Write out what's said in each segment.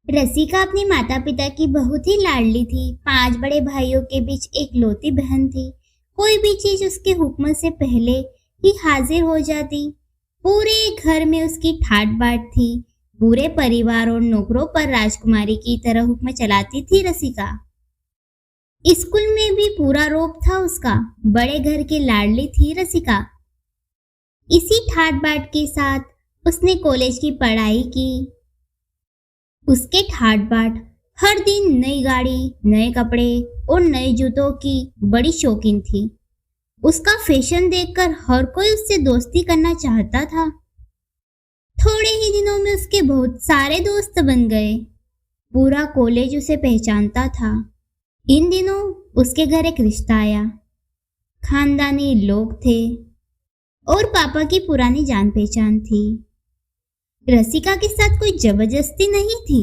रसिका अपने माता पिता की बहुत ही लाडली थी। 5 बड़े भाइयों के बीच एक लौती बहन थी। कोई भी चीज उसके हुक्म से पहले ही हाजिर हो जाती। पूरे घर में उसकी ठाट बाट थी। पूरे परिवार और नौकरों पर राजकुमारी की तरह हुक्म चलाती थी रसिका। स्कूल में भी पूरा रोब था उसका। बड़े घर की लाडली थी रसिका। इसी ठाट बाट के साथ उसने कॉलेज की पढ़ाई की। उसके ठाट बाट हर दिन नई गाड़ी, नए कपड़े और नए जूतों की बड़ी शौकीन थी। उसका फैशन देखकर हर कोई उससे दोस्ती करना चाहता था। थोड़े ही दिनों में उसके बहुत सारे दोस्त बन गए। पूरा कॉलेज उसे पहचानता था। इन दिनों उसके घर एक रिश्ता आया। खानदानी लोग थे और पापा की पुरानी जान पहचान थी। रसिका के साथ कोई जबरदस्ती नहीं थी,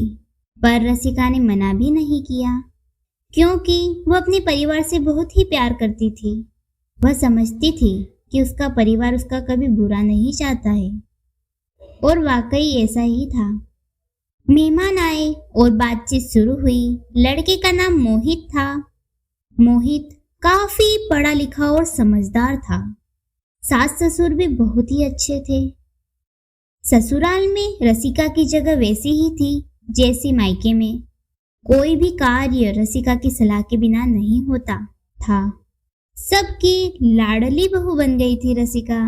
पर रसिका ने मना भी नहीं किया, क्योंकि वह अपने परिवार से बहुत ही प्यार करती थी। वह समझती थी कि उसका परिवार उसका कभी बुरा नहीं चाहता है, और वाकई ऐसा ही था। मेहमान आए और बातचीत शुरू हुई। लड़के का नाम मोहित था। मोहित काफी पढ़ा लिखा और समझदार था। सास ससुर भी बहुत ही अच्छे थे। ससुराल में रसिका की जगह वैसी ही थी जैसी मायके में। कोई भी कार्य रसिका की सलाह के बिना नहीं होता था। सबकी लाडली बहू बन गई थी रसिका।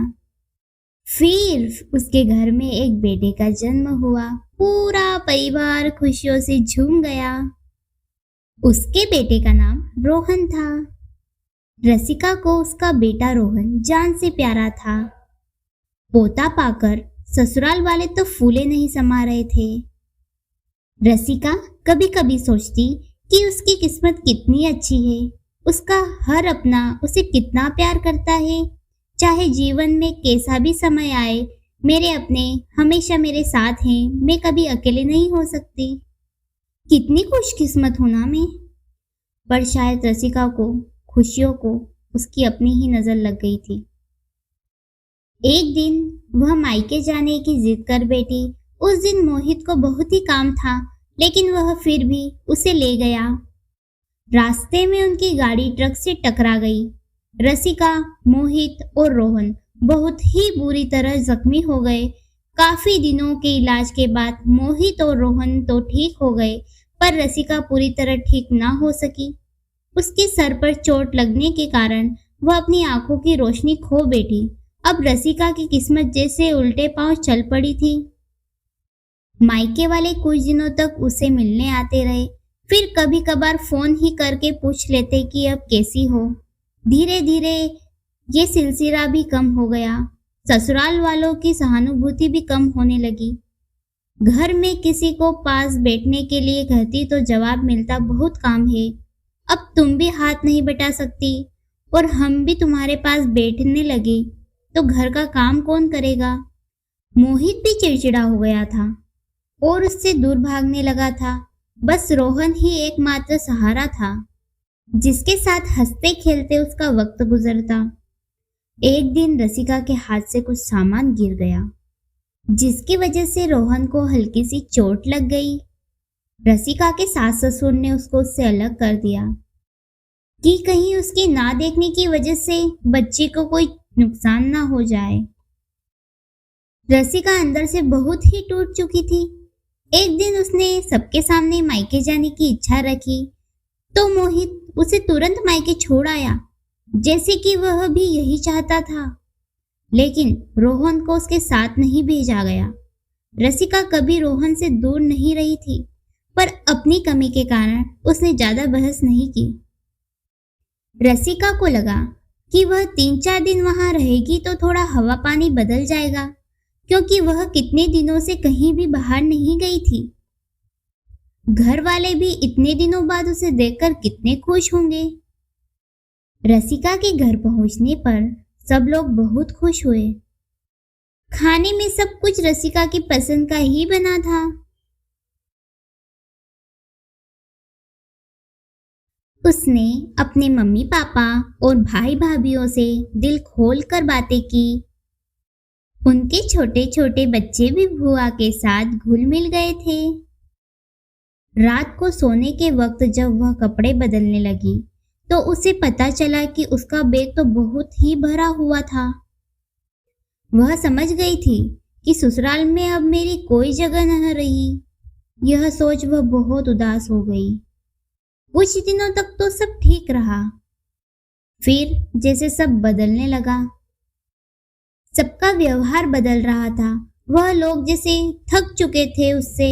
फिर उसके घर में एक बेटे का जन्म हुआ। पूरा परिवार खुशियों से झूम गया। उसके बेटे का नाम रोहन था। रसिका को उसका बेटा रोहन जान से प्यारा था। पोता पाकर ससुराल वाले तो फूले नहीं समा रहे थे। रसिका कभी कभी सोचती कि उसकी किस्मत कितनी अच्छी है। उसका हर अपना उसे कितना प्यार करता है। चाहे जीवन में कैसा भी समय आए, मेरे अपने हमेशा मेरे साथ हैं। मैं कभी अकेले नहीं हो सकती। कितनी खुशकिस्मत हूं ना मैं। पर शायद रसिका को खुशियों को उसकी अपनी ही नजर लग गई थी। एक दिन वह मायके जाने की जिद कर बैठी। उस दिन मोहित को बहुत ही काम था, लेकिन वह फिर भी उसे ले गया। रास्ते में उनकी गाड़ी ट्रक से टकरा गई। रसिका, मोहित और रोहन बहुत ही बुरी तरह जख्मी हो गए। काफी दिनों के इलाज के बाद मोहित और रोहन तो ठीक हो गए, पर रसिका पूरी तरह ठीक ना हो सकी। उसके सर पर चोट लगने के कारण वह अपनी आंखों की रोशनी खो बैठी। अब रसिका की किस्मत जैसे उल्टे पांव चल पड़ी थी। मायके वाले कुछ दिनों तक उसे मिलने आते रहे, फिर कभी कभार फोन ही करके पूछ लेते कि अब कैसी हो। धीरे धीरे ये सिलसिला भी कम हो गया। ससुराल वालों की सहानुभूति भी कम होने लगी। घर में किसी को पास बैठने के लिए कहती तो जवाब मिलता, बहुत काम है, अब तुम भी हाथ नहीं बटा सकती, और हम भी तुम्हारे पास बैठने लगे तो घर का काम कौन करेगा। मोहित भी चिड़चिड़ा हो गया था और उससे दूर भागने लगा था। बस रोहन ही एकमात्र सहारा था, जिसके साथ हंसते खेलते उसका वक्त गुजरता। एक दिन रसिका के हाथ से कुछ सामान गिर गया, जिसकी वजह से रोहन को हल्की सी चोट लग गई। रसिका के सास ससुर ने उसको उससे अलग कर दिया कि कहीं उसकी ना देखने की वजह से बच्चे को कोई नुकसान ना हो जाए। रसिका अंदर से बहुत ही टूट चुकी थी। एक दिन उसने सबके सामने मायके जाने की इच्छा रखी, तो मोहित उसे तुरंत मायके छोड़ आया, जैसे कि वह भी यही चाहता था। लेकिन रोहन को उसके साथ नहीं भेजा गया। रसिका कभी रोहन से दूर नहीं रही थी, पर अपनी कमी के कारण उसने ज्यादा बहस नहीं की। रसिका को लगा कि वह 3-4 दिन वहां रहेगी तो थोड़ा हवा पानी बदल जाएगा, क्योंकि वह कितने दिनों से कहीं भी बाहर नहीं गई थी। घर वाले भी इतने दिनों बाद उसे देखकर कितने खुश होंगे। रसिका के घर पहुंचने पर सब लोग बहुत खुश हुए। खाने में सब कुछ रसिका की पसंद का ही बना था। उसने अपने मम्मी पापा और भाई भाभीियों से दिल खोल कर बातें की। उनके छोटे छोटे बच्चे भी बुआ के साथ घुल मिल गए थे। रात को सोने के वक्त जब वह कपड़े बदलने लगी तो उसे पता चला कि उसका बैग तो बहुत ही भरा हुआ था। वह समझ गई थी कि ससुराल में अब मेरी कोई जगह न रही। यह सोच वह बहुत उदास हो गई। कुछ दिनों तक तो सब ठीक रहा, फिर जैसे सब बदलने लगा। सबका व्यवहार बदल रहा था। वह लोग जैसे थक चुके थे उससे।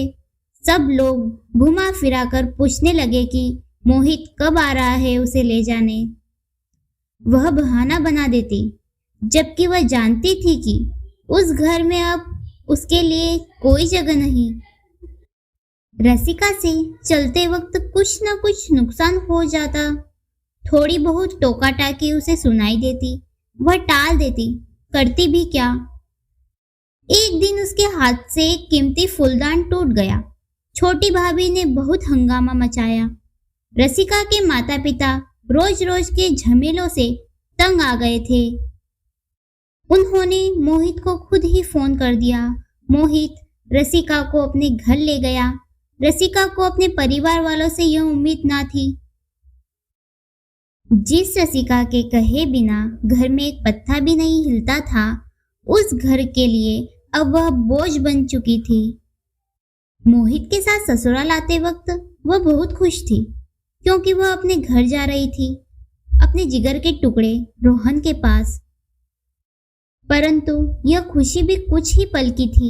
सब लोग घुमा फिरा कर पूछने लगे कि मोहित कब आ रहा है उसे ले जाने। वह बहाना बना देती, जबकि वह जानती थी कि उस घर में अब उसके लिए कोई जगह नहीं। रसिका से चलते वक्त कुछ न कुछ नुकसान हो जाता। थोड़ी बहुत टोका टाकी उसे सुनाई देती, वह टाल देती, करती भी क्या। एक दिन उसके हाथ से एक कीमती फूलदान टूट गया। छोटी भाभी ने बहुत हंगामा मचाया। रसिका के माता पिता रोज रोज के झमेलों से तंग आ गए थे। उन्होंने मोहित को खुद ही फोन कर दिया। मोहित रसिका को अपने घर ले गया। रसिका को अपने परिवार वालों से यह उम्मीद ना थी। जिस रसिका के कहे बिना घर में एक पत्ता भी नहीं हिलता था, उस घर के लिए अब वह बोझ बन चुकी थी। मोहित के साथ ससुराल आते वक्त वह बहुत खुश थी, क्योंकि वह अपने घर जा रही थी, अपने जिगर के टुकड़े रोहन के पास। परंतु यह खुशी भी कुछ ही पल की थी।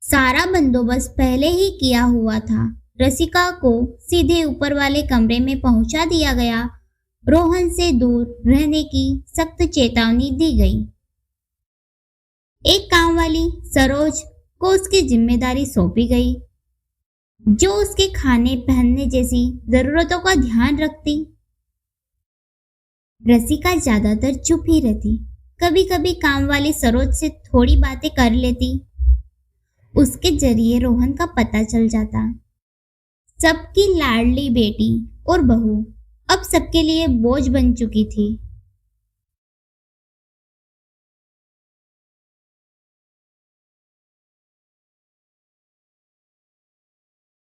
सारा बंदोबस्त पहले ही किया हुआ था। रसिका को सीधे ऊपर वाले कमरे में पहुंचा दिया गया। रोहन से दूर रहने की सख्त चेतावनी दी गई। एक काम वाली सरोज को उसकी जिम्मेदारी सौंपी गई, जो उसके खाने पहनने जैसी जरूरतों का ध्यान रखती। रसिका ज्यादातर चुप ही रहती। कभी कभी काम वाली सरोज से थोड़ी बातें कर लेती। उसके जरिए रोहन का पता चल जाता। सबकी लाडली बेटी और बहू अब सबके लिए बोझ बन चुकी थी।